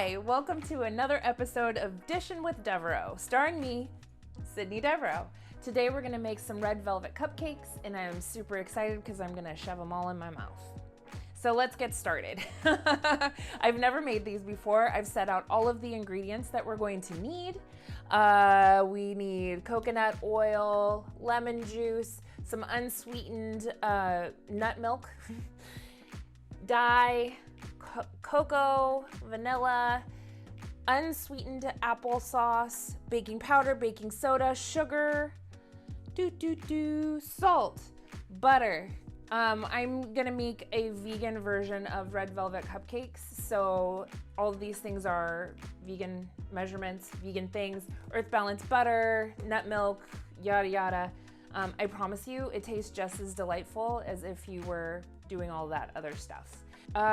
Hi, welcome to another episode of Dishin with Deveraux, starring me, Sydney Deveraux. Today we're gonna make some red velvet cupcakes, and I'm super excited because I'm gonna shove them all in my mouth. So let's get started. I've never made these before. I've set out all of the ingredients that we're going to need. We need coconut oil, lemon juice, some unsweetened nut milk, dye, cocoa, vanilla, unsweetened applesauce, baking powder, baking soda, sugar, salt, butter. I'm gonna make a vegan version of red velvet cupcakes, so all of these things are vegan measurements, vegan things, earth balanced butter, nut milk, yada yada. I promise you it tastes just as delightful as if you were doing all that other stuff.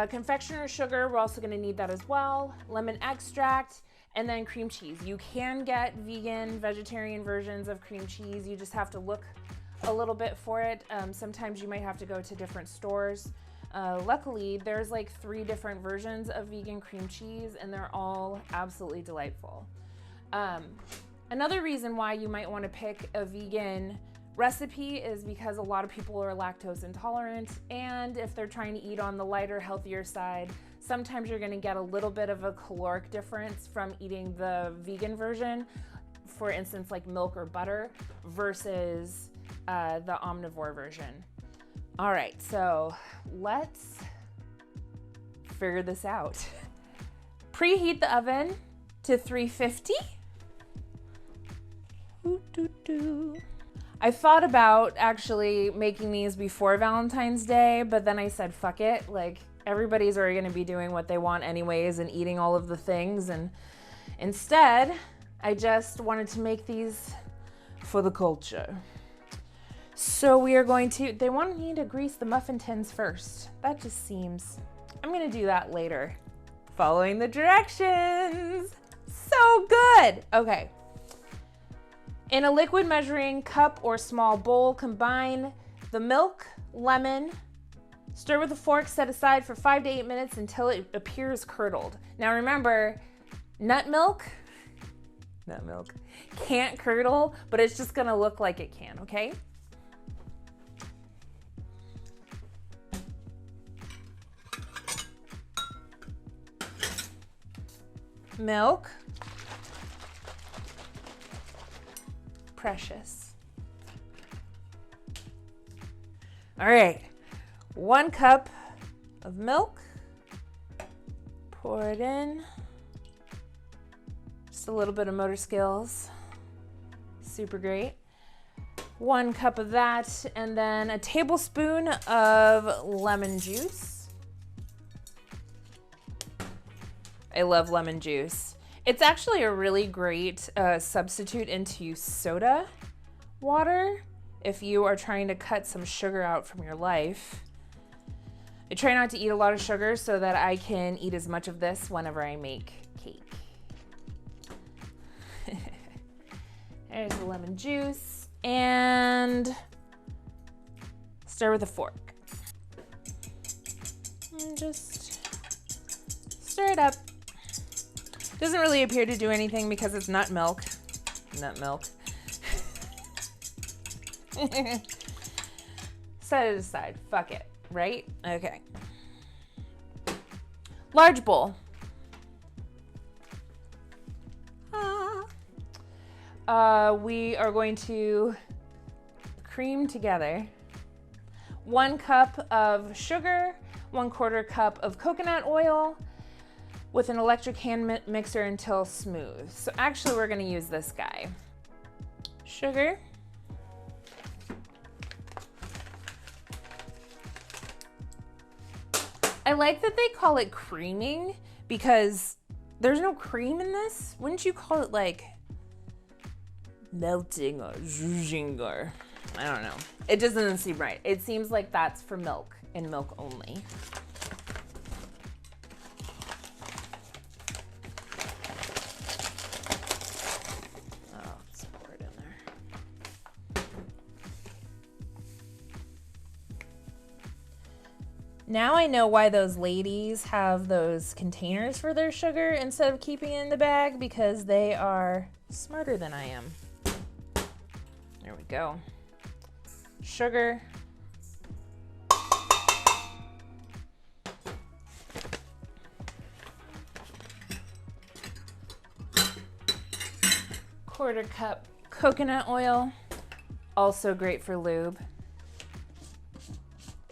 Confectioner's sugar, we're also gonna need that as well, lemon extract, and then cream cheese. You can get vegan, vegetarian versions of cream cheese. You just have to look a little bit for it. Sometimes you might have to go to different stores. Luckily, there's like 3 different versions of vegan cream cheese, and they're all absolutely delightful. Another reason why you might want to pick a vegan recipe is because a lot of people are lactose intolerant, and if they're trying to eat on the lighter, healthier side, sometimes you're going to get a little bit of a caloric difference from eating the vegan version, for instance like milk or butter, versus the omnivore version. All right, so let's figure this out. Preheat the oven to 350. I thought about actually making these before Valentine's Day, but then I said, fuck it. Like, everybody's already gonna be doing what they want anyways and eating all of the things. And instead, I just wanted to make these for the culture. So we are going to, they want me to grease the muffin tins first. That just seems, I'm gonna do that later. Following the directions. So good. Okay. In a liquid measuring cup or small bowl, combine the milk, lemon, stir with a fork, set aside for 5 to 8 minutes until it appears curdled. Now remember, nut milk can't curdle, but it's just gonna look like it can, okay? Milk. Precious. All right, 1 cup of milk. Pour it in. Just a little bit of motor skills. Super great. 1 cup of that, and then a tablespoon of lemon juice. I love lemon juice. It's actually a really great substitute into soda water if you are trying to cut some sugar out from your life. I try not to eat a lot of sugar so that I can eat as much of this whenever I make cake. There's the lemon juice, and stir with a fork. And just stir it up. Doesn't really appear to do anything because it's nut milk. Nut milk. Set it aside. Fuck it. Right? Okay. Large bowl. We are going to cream together 1 cup of sugar, 1/4 cup of coconut oil, with an electric hand mixer until smooth. So actually we're gonna use this guy. Sugar. I like that they call it creaming because there's no cream in this. Wouldn't you call it like melting or zhuzhing, or I don't know. It just doesn't seem right. It seems like that's for milk and milk only. Now I know why those ladies have those containers for their sugar instead of keeping it in the bag, because they are smarter than I am. There we go. Sugar. Quarter cup coconut oil, also great for lube.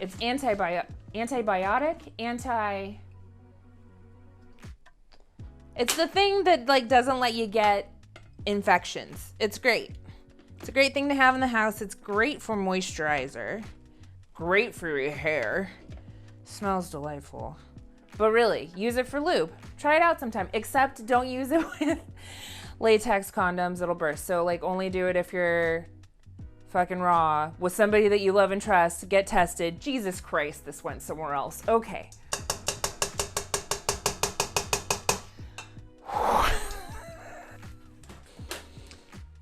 It's it's the thing that like doesn't let you get infections. It's great. It's a great thing to have in the house. It's great for moisturizer. Great for your hair. Smells delightful. But really, use it for lube. Try it out sometime, except don't use it with latex condoms. It'll burst. So like only do it if you're fucking raw with somebody that you love and trust. Get tested. Jesus Christ, this went somewhere else. Okay.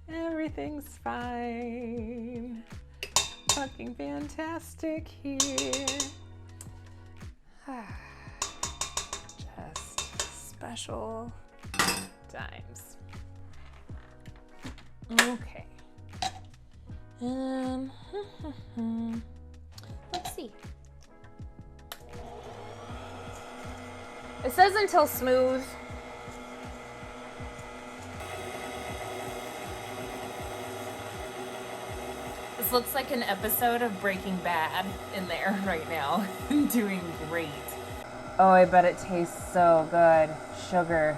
Everything's fine. Fucking fantastic here. Just special times. Okay. Let's see. It says until smooth. This looks like an episode of Breaking Bad in there right now. Doing great. Oh, I bet it tastes so good. Sugar.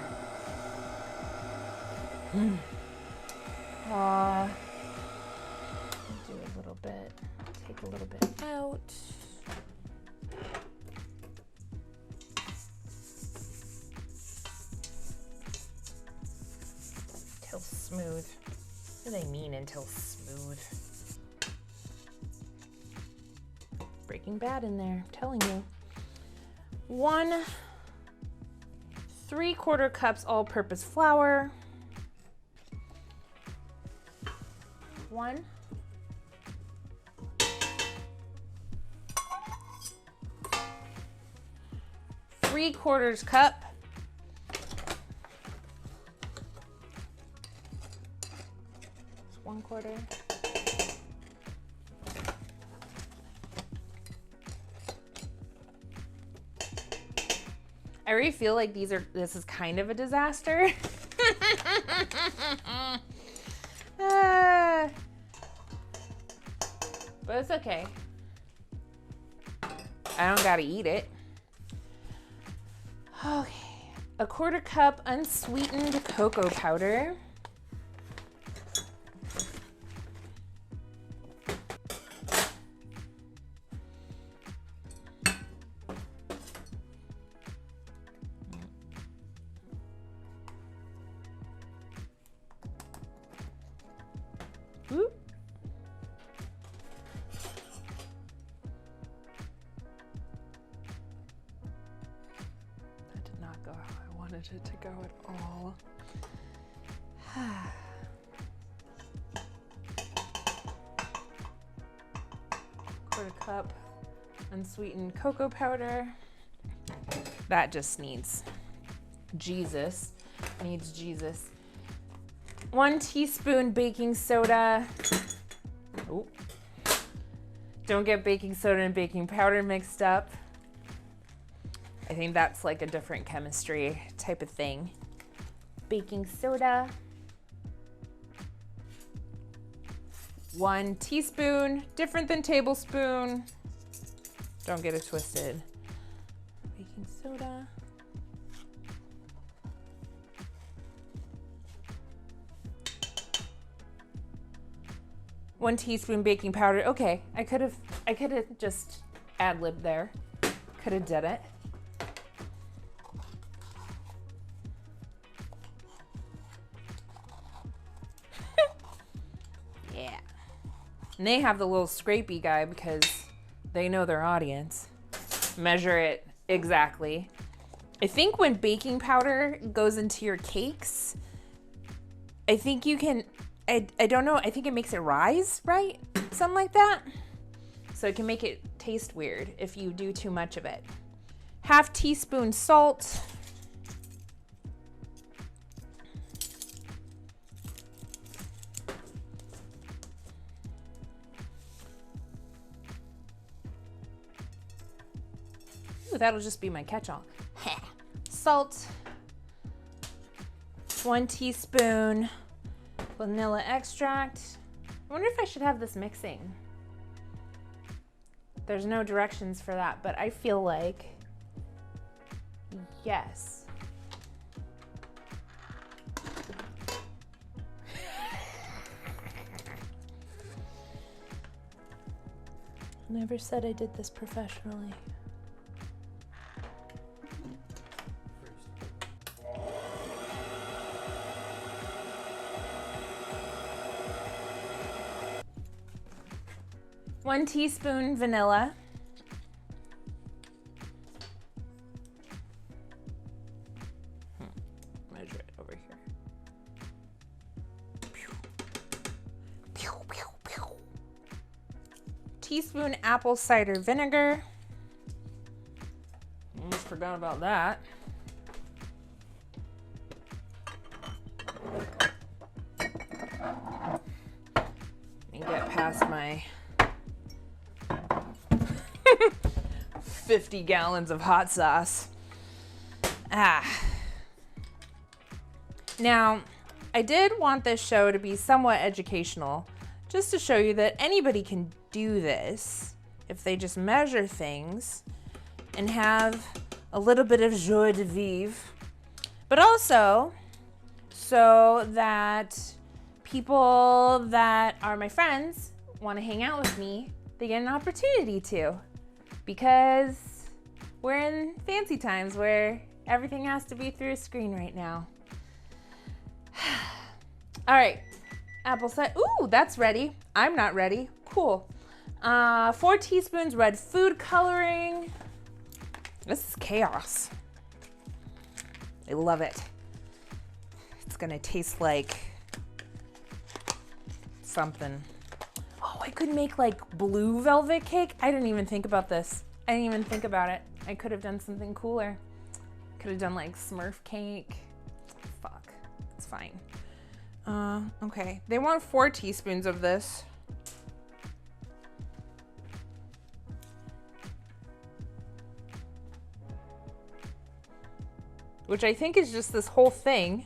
Aw. Do a little bit. Take a little bit out. Until smooth. What do they mean until smooth? Breaking Bad in there, I'm telling you. 1 3/4 cups all-purpose flour. 1 3/4 cup it's 1/4. I already feel like this is kind of a disaster. But it's okay. I don't gotta eat it. Okay, 1/4 cup unsweetened cocoa powder. Oop. That did not go how I wanted it to go at all. 1/4 cup unsweetened cocoa powder. That just needs Jesus. Needs Jesus. 1 teaspoon baking soda. Oh. Don't get baking soda and baking powder mixed up. I think that's like a different chemistry type of thing. Baking soda. 1 teaspoon, different than tablespoon. Don't get it twisted. Baking soda. 1 teaspoon baking powder. Okay, I could have just ad-libbed there. Could have did it. Yeah. And they have the little scrapey guy because they know their audience. Measure it exactly. I think when baking powder goes into your cakes, I think you can, I don't know, I think it makes it rise, right? Something like that. So it can make it taste weird if you do too much of it. 1/2 teaspoon salt. Ooh, that'll just be my catch-all. Salt. 1 teaspoon vanilla extract. I wonder if I should have this mixing. There's no directions for that, but I feel like yes. Never said I did this professionally. One teaspoon vanilla. Measure it over here. Teaspoon apple cider vinegar. Almost forgot about that. And get past my 50 gallons of hot sauce. Now, I did want this show to be somewhat educational, just to show you that anybody can do this if they just measure things and have a little bit of joie de vivre, but also so that people that are my friends want to hang out with me, they get an opportunity to, because we're in fancy times where everything has to be through a screen right now. All right, apple cider. Ooh, that's ready. I'm not ready. Cool. 4 teaspoons red food coloring. This is chaos. I love it. It's gonna taste like something. Oh, I could make like blue velvet cake. I didn't even think about this. I didn't even think about it. I could have done something cooler. Could have done like Smurf cake. Fuck, it's fine. Okay, they want 4 teaspoons of this. Which I think is just this whole thing.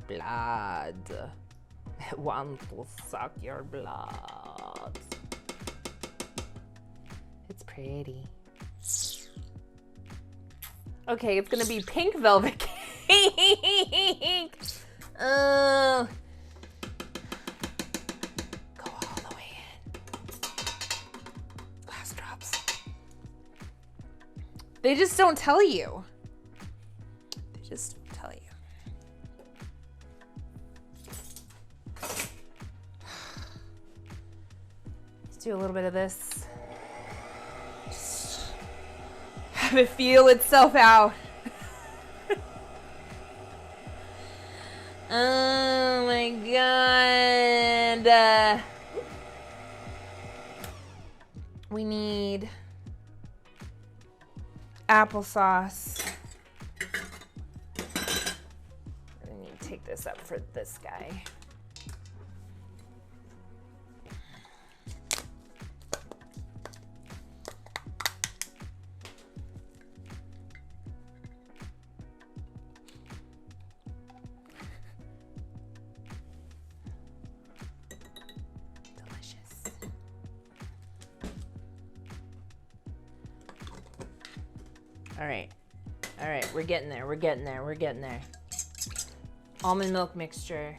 Blood. I want to suck your blood. It's pretty. Okay, it's gonna be pink velvet cake. Oh. Go all the way in. Last drops. They just don't tell you. They just don't tell you. Let's do a little bit of this. Just have it feel itself out. Oh my God. We need applesauce. I need to take this up for this guy. All right, we're getting there, we're getting there, we're getting there. Almond milk mixture.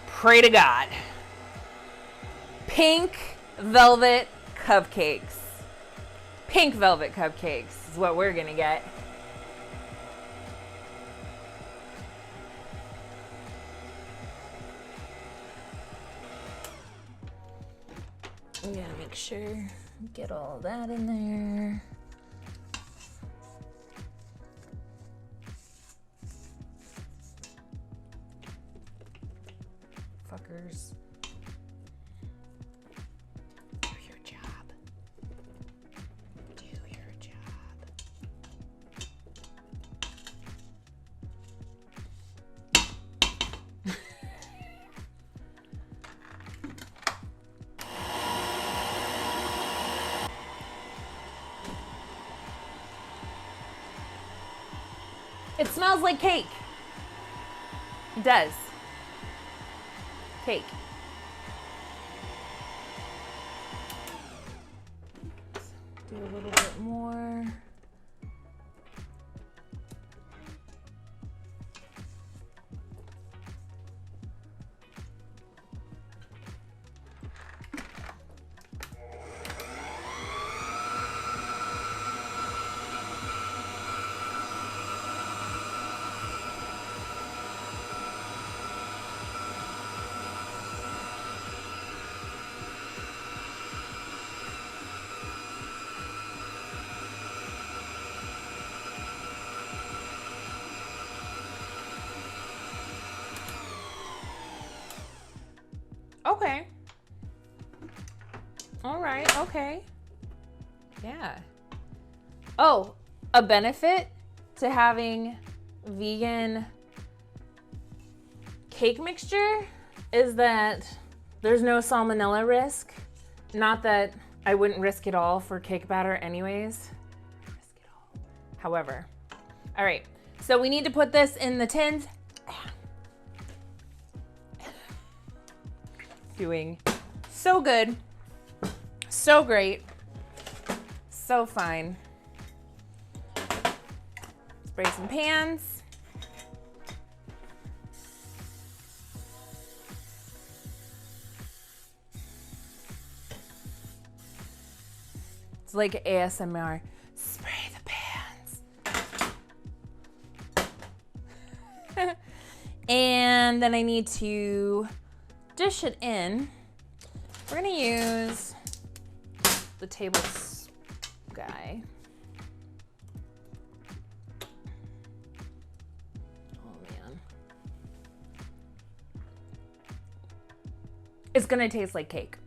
Pray to God. Pink velvet cupcakes. Pink velvet cupcakes is what we're gonna get. I'm gonna make sure Get all that in there. Fuckers. Do your job. Do your job. It smells like cake. It does. Cake. Do a little bit more. Okay. All right, okay. Yeah. Oh, a benefit to having vegan cake mixture is that there's no salmonella risk. Not that I wouldn't risk it all for cake batter anyways. Risk it all. However, all right, so we need to put this in the tins. Doing so good, so great, so fine. Spray some pans. It's like ASMR. Spray the pans. And then I need to dish it in. We're gonna use the table guy. Oh man. It's gonna taste like cake.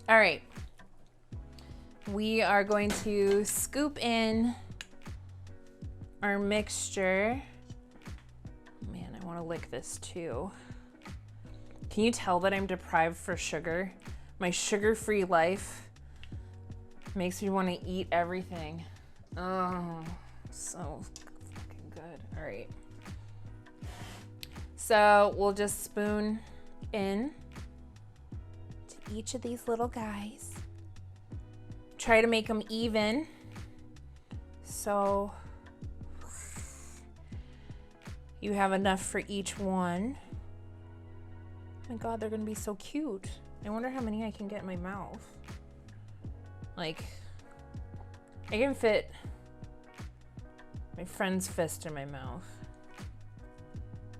All right, we are going to scoop in our mixture. Man, I want to lick this too. Can you tell that I'm deprived for sugar? My sugar-free life makes me want to eat everything. Oh, so fucking good. All right. So we'll just spoon in each of these little guys. Try to make them even. So you have enough for each one. Oh my God, they're gonna be so cute. I wonder how many I can get in my mouth. Like, I can fit my friend's fist in my mouth.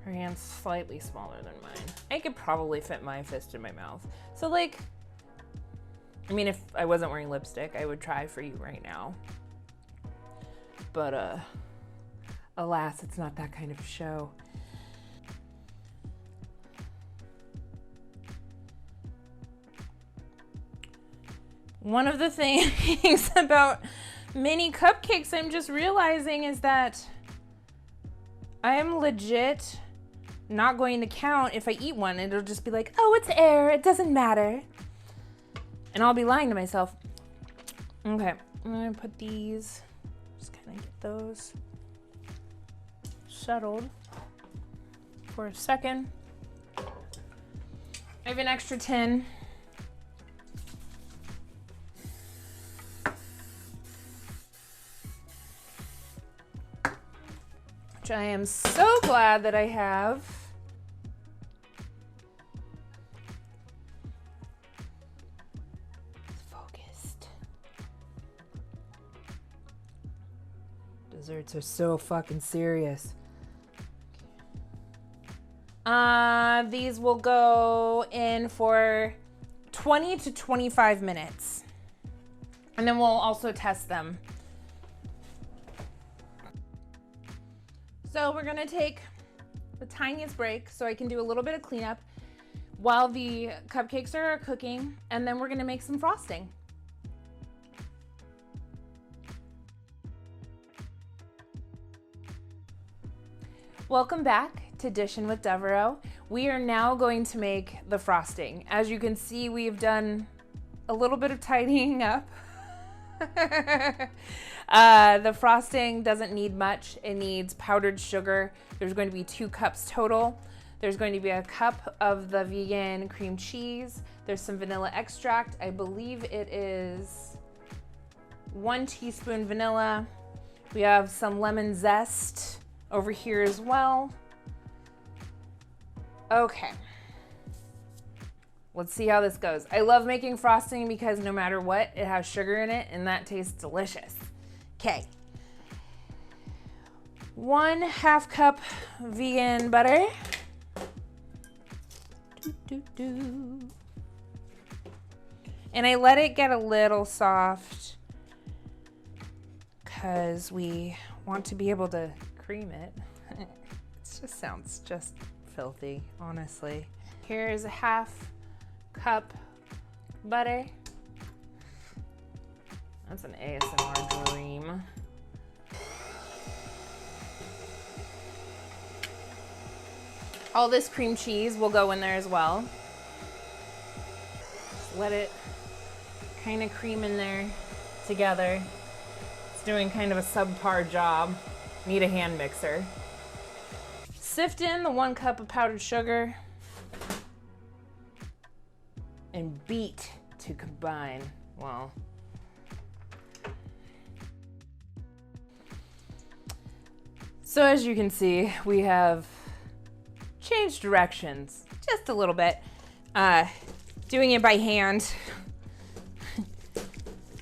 Her hand's slightly smaller than mine. I could probably fit my fist in my mouth. So like, I mean, if I wasn't wearing lipstick, I would try for you right now. But alas, it's not that kind of show. One of the things about mini cupcakes I'm just realizing is that I am legit not going to count if I eat one. It'll just be like, oh, it's air, it doesn't matter. And I'll be lying to myself. Okay, I'm gonna put these, just kind of get those settled for a second. I have an extra tin. which I am so glad that I have. Focused. Desserts are so fucking serious. These will go in for 20 to 25 minutes. And then we'll also test them. So we're gonna take the tiniest break so I can do a little bit of cleanup while the cupcakes are cooking, and then we're gonna make some frosting. Welcome back to Dishin with Deveraux. We are now going to make the frosting. As you can see, we've done a little bit of tidying up. The frosting doesn't need much. It needs powdered sugar. There's going to be 2 cups total. There's going to be a cup of the vegan cream cheese. There's some vanilla extract. I believe it is 1 teaspoon vanilla. We have some lemon zest over here as well. Okay. Let's see how this goes. I love making frosting because no matter what, it has sugar in it and that tastes delicious. Okay. 1/2 cup vegan butter. And I let it get a little soft because we want to be able to cream it. It just sounds just filthy, honestly. Here's a 1/2 cup butter. That's an ASMR dream. All this cream cheese will go in there as well. Just let it kind of cream in there together. It's doing kind of a subpar job. Need a hand mixer. Sift in the 1 cup of powdered sugar and beat to combine. Well, so as you can see, we have changed directions just a little bit. Doing it by hand.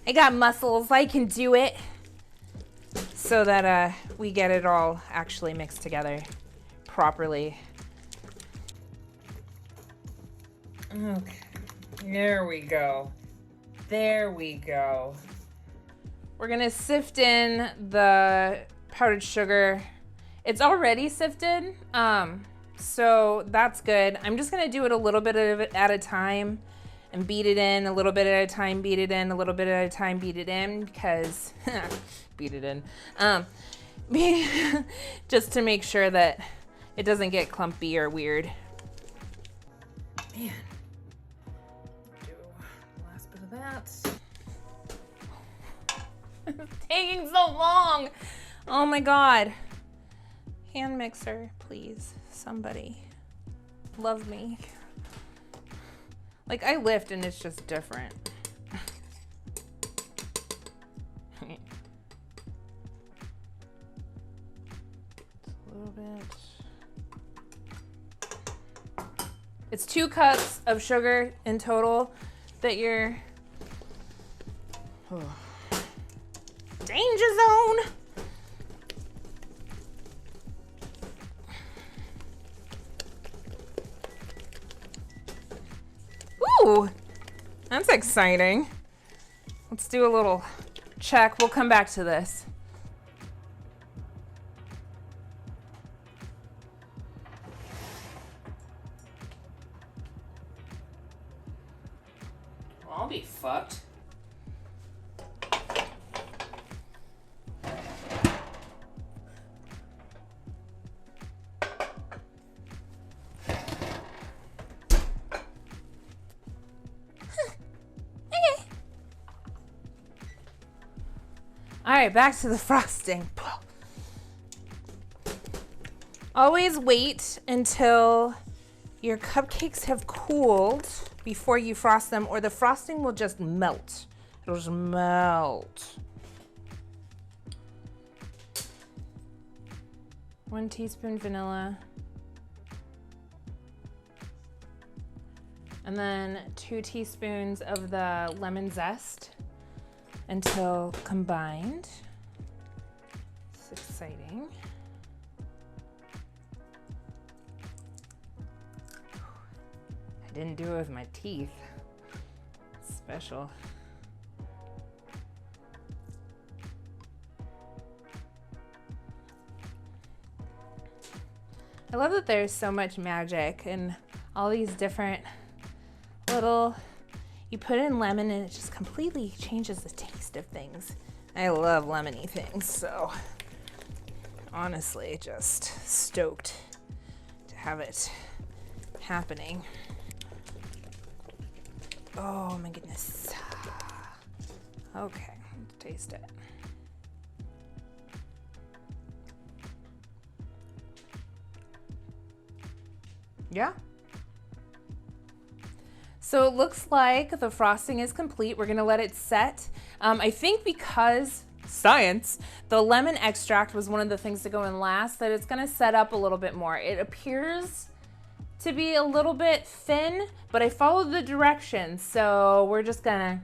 I got muscles, I can do it. So that we get it all actually mixed together properly. Okay, there we go. There we go. We're gonna sift in the powdered sugar. It's already sifted, so that's good. I'm just gonna do it a little bit of it at a time and beat it in a little bit at a time, beat it in a little bit at a time, beat it in, because beat it in. Just to make sure that it doesn't get clumpy or weird. Man, do the last bit of that. It's taking so long. Oh my God. Hand mixer, please, somebody. Love me. Like, I lift and it's just different. It's 2 cups of sugar in total that you're... Oh. Danger zone! Ooh, that's exciting. Let's do a little check. We'll come back to this. I'll be fucked. All right, back to the frosting. Always wait until your cupcakes have cooled before you frost them, or the frosting will just melt. It'll just melt. 1 teaspoon vanilla. And then 2 teaspoons of the lemon zest until combined. It's exciting. I didn't do it with my teeth. It's special. I love that there's so much magic and all these different little, you put in lemon and it just completely changes the taste of things. I love lemony things, so honestly, just stoked to have it happening. Oh my goodness. Okay, let's taste it. Yeah. So it looks like the frosting is complete. We're gonna let it set. I think because science, the lemon extract was one of the things to go in last, that it's gonna set up a little bit more. It appears to be a little bit thin, but I followed the directions. So we're just gonna,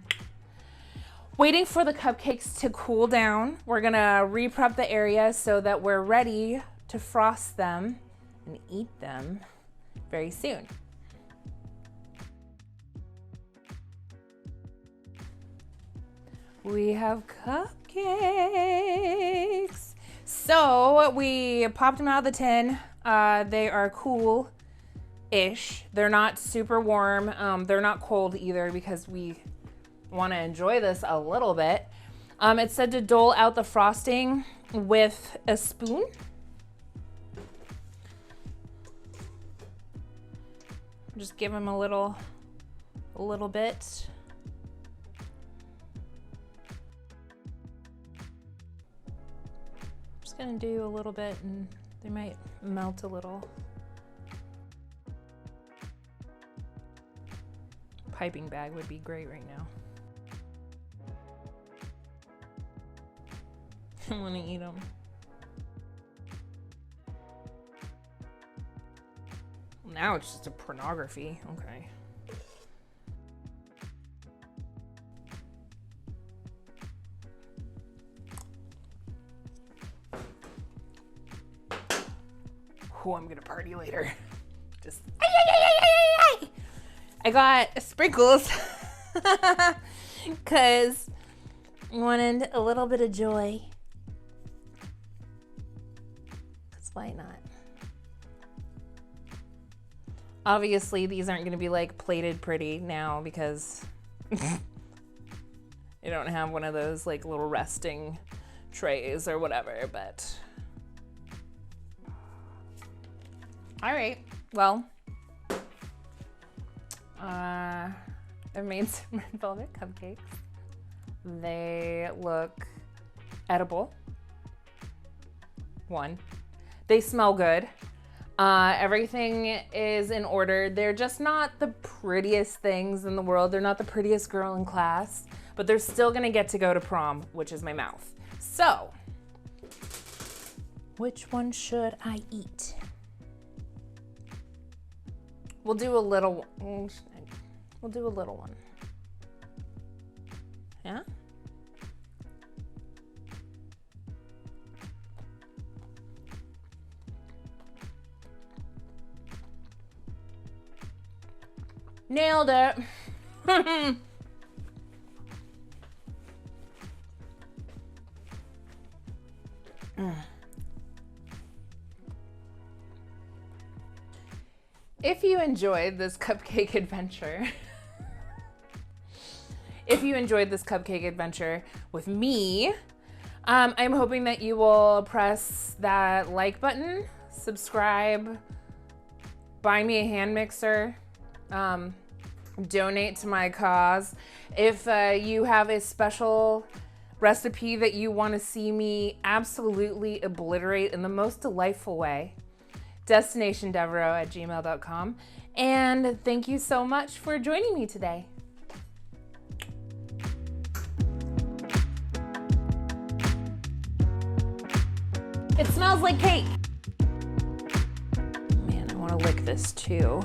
waiting for the cupcakes to cool down. We're gonna re-prep the area so that we're ready to frost them and eat them very soon. We have cupcakes. So we popped them out of the tin. They are cool-ish. They're not super warm. They're not cold either because we want to enjoy this a little bit. It said to dole out the frosting with a spoon. Just give them a little bit. Just gonna do a little bit and they might melt a little. Piping bag would be great right now. I wanna eat them. Now it's just a pornography, okay. Oh, I'm gonna party later. Just, I got sprinkles because I wanted a little bit of joy. Because why not? Obviously, these aren't gonna be like plated pretty now because you don't have one of those like little resting trays or whatever, but. All right, well, I've made some red velvet cupcakes. They look edible. One, they smell good. Everything is in order. They're just not the prettiest things in the world. They're not the prettiest girl in class, but they're still gonna get to go to prom, which is my mouth. So, which one should I eat? We'll do a little one. Yeah? Nailed it. If you enjoyed this cupcake adventure, with me, I'm hoping that you will press that like button, subscribe, buy me a hand mixer, donate to my cause. If you have a special recipe that you want to see me absolutely obliterate in the most delightful way, destinationdeveraux@gmail.com. And thank you so much for joining me today. It smells like cake. want to lick this too.